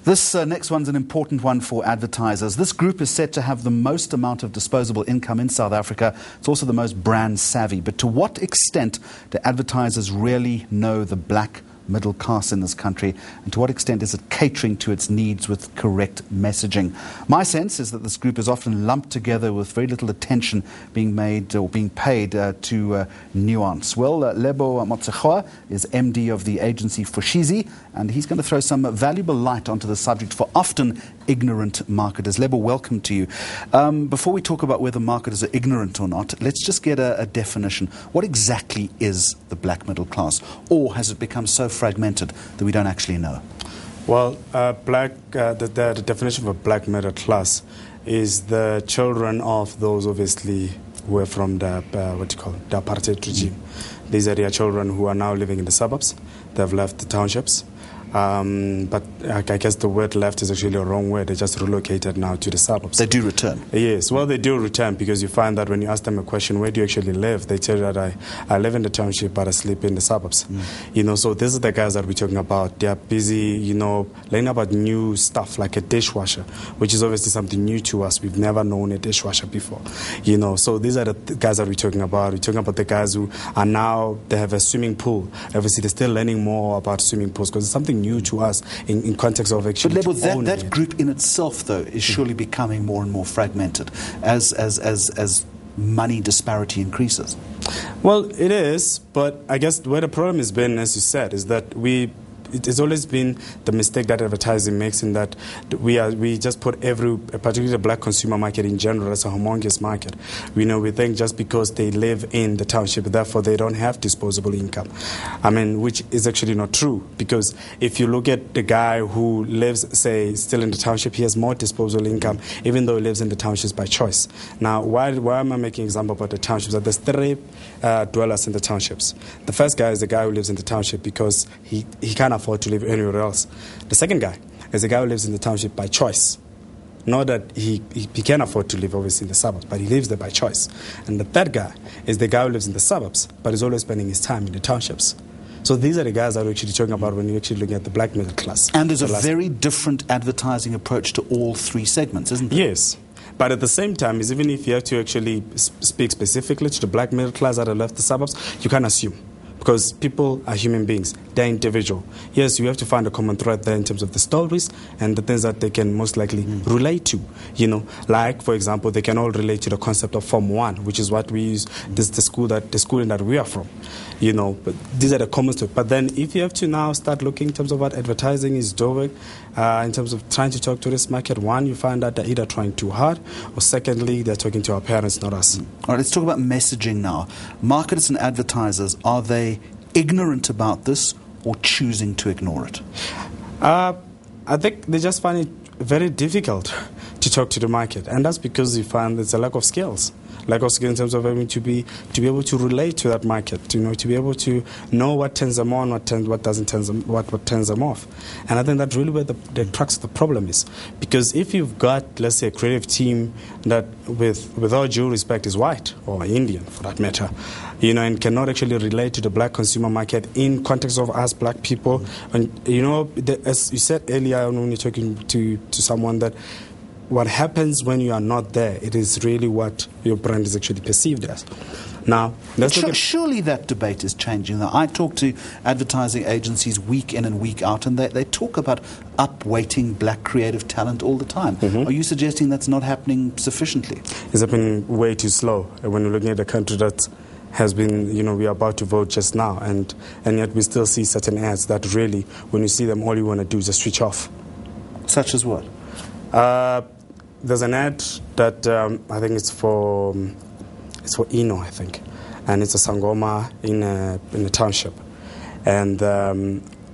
This next one's an important one for advertisers. This group is said to have the most amount of disposable income in South Africa. It's also the most brand savvy. But to what extent do advertisers really know the black middle class in this country, and to what extent is it catering to its needs with correct messaging? My sense is that this group is often lumped together with very little attention being made or being paid to nuance. Well, Lebo Motshegoa is MD of the agency Foshizi, and he's going to throw some valuable light onto the subject for often ignorant marketers. Lebo, welcome to you. Before we talk about whether marketers are ignorant or not, let's just get a definition. What exactly is the black middle class? Or has it become so fragmented that we don't actually know? Well, the definition of a black middle class is the children of those obviously who are from the the apartheid regime. These are their children who are now living in the suburbs. They've left the townships. But I guess the word left is actually a wrong word. They just relocated now to the suburbs. They do return? Yes, well, they do return, because you find that when you ask them a question, where do you actually live? They tell you that I live in the township, but I sleep in the suburbs. So these are the guys that we're talking about. They are busy, learning about new stuff like a dishwasher, which is obviously something new to us. We've never known a dishwasher before. So these are the guys that we're talking about. We're talking about the guys who are now, they have a swimming pool. Obviously, they're still learning more about swimming pools because it's something new to us in context of actually. But Lebo, that group in itself, though, is surely becoming more and more fragmented as money disparity increases. Well, it is, but I guess where the problem has been, as you said, is that it has always been the mistake that advertising makes, in that we just put particularly the black consumer market in general, as a humongous market. We think just because they live in the township, therefore they don't have disposable income. Which is actually not true, because if you look at the guy who lives, say, still in the township, he has more disposable income, even though he lives in the townships by choice. Now, why am I making an example about the townships? That there's three dwellers in the townships. The first guy is the guy who lives in the township because he can't afford to live anywhere else. The second guy is the guy who lives in the township by choice. Not that he can afford to live obviously in the suburbs, but he lives there by choice. And the third guy is the guy who lives in the suburbs, but is always spending his time in the townships. So these are the guys that we're actually talking about when you're actually looking at the black middle class. And there's a very different advertising approach to all three segments, isn't there? Yes. But at the same time, even if you have to actually speak specifically to the black middle class that have left the suburbs, you can't assume. Because people are human beings, they're individual. Yes, you have to find a common thread there in terms of the stories and the things that they can most likely relate to. Like, for example, they can all relate to the concept of Form 1, which is what we use, the schooling that we are from. But these are the common stuff. But then if you have to now start looking in terms of what advertising is doing, in terms of trying to talk to this market, one, you find that they're either trying too hard, or secondly, they're talking to our parents, not us. All right, let's talk about messaging now. Marketers and advertisers, are they ignorant about this or choosing to ignore it? I think they just find it very difficult to talk to the market, and that's because you find there's a lack of skills. Lack of skill in terms of having to be able to relate to that market, to be able to know what turns them on, what turns them off. And I think that's really where the crux of the problem is. Because if you've got, let's say, a creative team that, with all due respect, is white or Indian for that matter, and cannot actually relate to the black consumer market in context of us black people, and as you said earlier when you're talking to someone, that what happens when you are not there, it is really what your brand is actually perceived as. Now, surely that debate is changing. I talk to advertising agencies week in and week out, and they talk about upweighting black creative talent all the time. Are you suggesting that's not happening sufficiently? It's happening way too slow. When you're looking at a country that has been, we are about to vote just now, and yet we still see certain ads that really, when you see them, all you want to do is just switch off. Such as what? There's an ad that I think it's for Eno, I think, and it's a sangoma in a township, and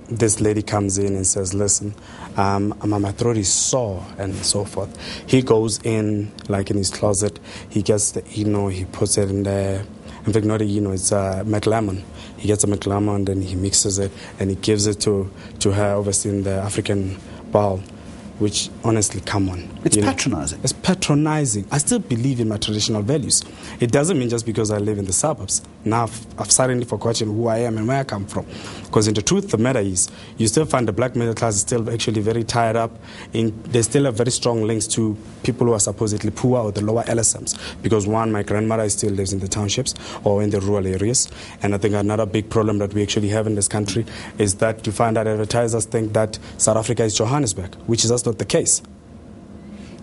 this lady comes in and says, "Listen, my throat is sore," and so forth. He goes in, like in his closet, he gets the Eno, he puts it in there. In fact, not a Eno, it's a McLemon. He gets a McLemon and then he mixes it and he gives it to her, obviously in the African bowl. Which, honestly, come on. It's patronizing. It's patronizing. I still believe in my traditional values. It doesn't mean just because I live in the suburbs Now I've suddenly forgotten who I am and where I come from. Because in the truth, the matter is, you still find the black middle class is still actually very tied up. They still have very strong links to people who are supposedly poor or the lower LSMs. Because one, my grandmother still lives in the townships or in the rural areas. And I think another big problem that we actually have in this country is that you find that advertisers think that South Africa is Johannesburg, which is just not the case.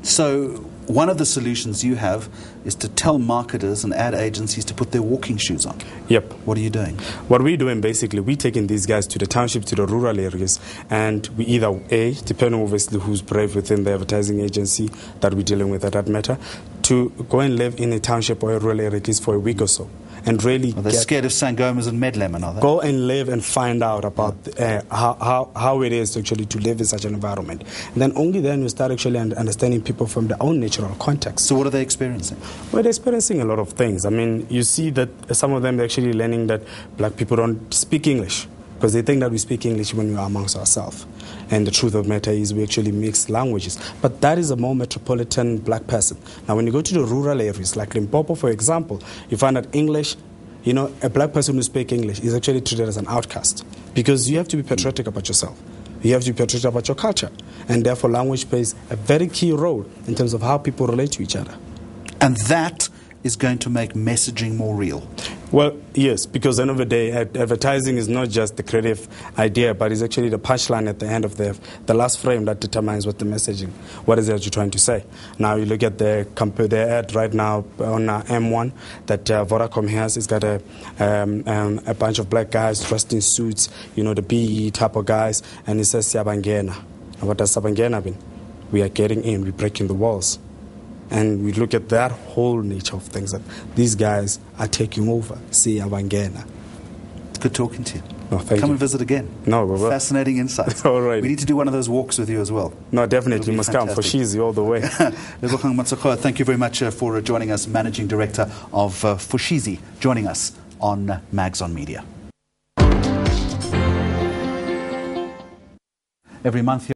So one of the solutions you have is to tell marketers and ad agencies to put their walking shoes on. Yep. What are you doing? What we're doing, basically, we're taking these guys to the townships, to the rural areas, and we either, A, depending obviously who's brave within the advertising agency that we're dealing with at that matter, to go and live in a township or a rural area at least for a week or so. And really Are they scared of Sangomas and Medlemon, are they? Go and live and find out about how it is actually to live in such an environment. And then only then you start actually understanding people from their own natural context. So what are they experiencing? Well, they're experiencing a lot of things. I mean, you see that some of them are actually learning that black people don't speak English because they think that we speak English when we are amongst ourselves. And the truth of the matter is we actually mix languages. But that is a more metropolitan black person. Now, when you go to the rural areas, like Limpopo, for example, you find that English, you know, a black person who speaks English is actually treated as an outcast because you have to be patriotic about yourself. You have to be patriotic about your culture. And therefore, language plays a very key role in terms of how people relate to each other. And that is going to make messaging more real. Well, yes, because at the end of the day, advertising is not just the creative idea, but it's actually the punchline at the end of the last frame that determines what the messaging, what is it that you're trying to say. Now, you look at the ad right now on M1 that Vodacom has. It's got a bunch of black guys dressed in suits, you know, the BE type of guys, and it says Siyabangena. And what does Siyabangena mean? We are getting in, we're breaking the walls. And we look at that whole nature of things, that these guys are taking over. Siyabangena. It's good talking to you. No, thank you. Come and visit again. No, we're fascinating insights. All right. We need to do one of those walks with you as well. No, definitely. You must come. Foshizi all the way. Lebo Motshegoa, thank you very much for joining us, Managing Director of Foshizi, joining us on Mags on Media. Every month here